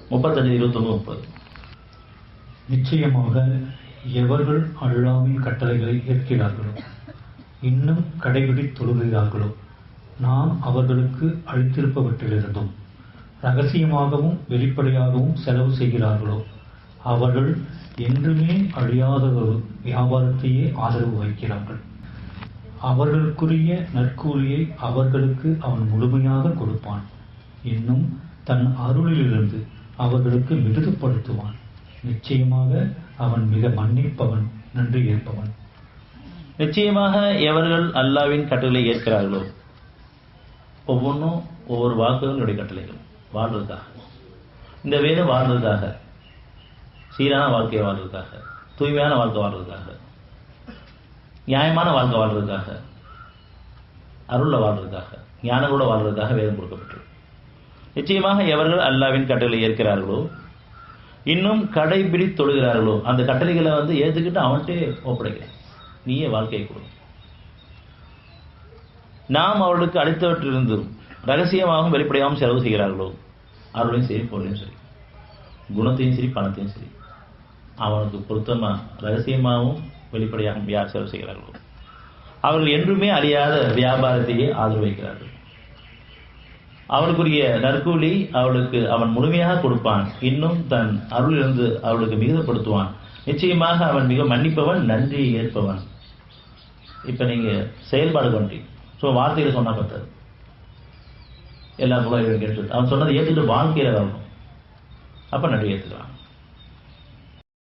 35, 29, 30. நிச்சயமாக எவர்கள் அல்லாஹ்வின் கட்டளைகளை ஏற்கிறார்களோ இன்னும் கடைபிடித்து தொழுகிறார்களோ நாம் அவர்களுக்கு அளித்திருப்பவற்றிலிருந்தும் ரகசியமாகவும் வெளிப்படையாகவும் செலவு செய்கிறார்களோ அவர்கள் என்றுமே அழியாத ஒரு வியாபாரத்தையே ஆதரவு வைக்கிறார்கள். அவர்களுக்குரிய நற்கூலியை அவர்களுக்கு அவன் முழுமையாக கொடுப்பான். இன்னும் தன் அருளிலிருந்து அவர்களுக்கு மிகுதிப்படுத்துவான். நிச்சயமாக அவன் மிக மன்னிப்பவன், நன்றி ஏற்பவன். நிச்சயமாக எவர்கள் அல்லாஹ்வின் கட்டளை ஏற்கிறார்களோ, ஒவ்வொன்றும் ஒவ்வொரு வாக்குகளுடைய கட்டளைகள், வாழ்றதுக்காக, இந்த வேதம் வாழ்றதுக்காக, சீரான வாழ்க்கையை வாழ்றதுக்காக, தூய்மையான வாழ்க்கை வாழ்றதுக்காக, நியாயமான வாழ்க்கை வாழ்றதுக்காக, அருள்ல வாழ்றதுக்காக, ஞானங்களோட வாழ்றதுக்காக வேதம் கொடுக்கப்பட்டது. நிச்சயமாக எவர்கள் அல்லாஹ்வின் கட்டளை ஏற்கிறார்களோ இன்னும் கடைபிடித்து தொழுகிறார்களோ, அந்த கட்டளைகளை ஏற்றுக்கிட்டு அவன்கிட்டே ஒப்படைக்கிறேன், நீயே வாழ்க்கையை கொடு. நாம் அவர்களுக்கு அளித்தவற்றிலிருந்தும் ரகசியமாகவும் வெளிப்படையாகவும் செலவு செய்கிறார்களோ, அருளையும் சரி பொருளையும் சரி, குணத்தையும் சரி பணத்தையும் சரி, அவனுக்கு பொருத்தமா ரகசியமாகவும் வெளிப்படையாகவும் யார் செலவு செய்கிறார்களோ அவர்கள் என்றுமே அழியாத வியாபாரத்தையே ஆதரவு வைக்கிறார்கள். அவளுக்குரிய நற்கூலி அவளுக்கு அவன் முழுமையாக கொடுப்பான். இன்னும் தன் அருளிலிருந்து அவளுக்கு மிகுதிப்படுத்துவான். நிச்சயமாக அவன் மிக மன்னிப்பவன், நன்றி ஏற்பவன். இப்ப நீங்க செயல்பாடு பண்றீங்க, வார்த்தையில சொன்னா பத்தாது, எல்லா குழந்தைகளும் கேட்டு அவன் சொன்னதை ஏற்றுட்டு வாழ்க்கையில வரணும். அப்ப நன்றி ஏற்றுக்கலாம்.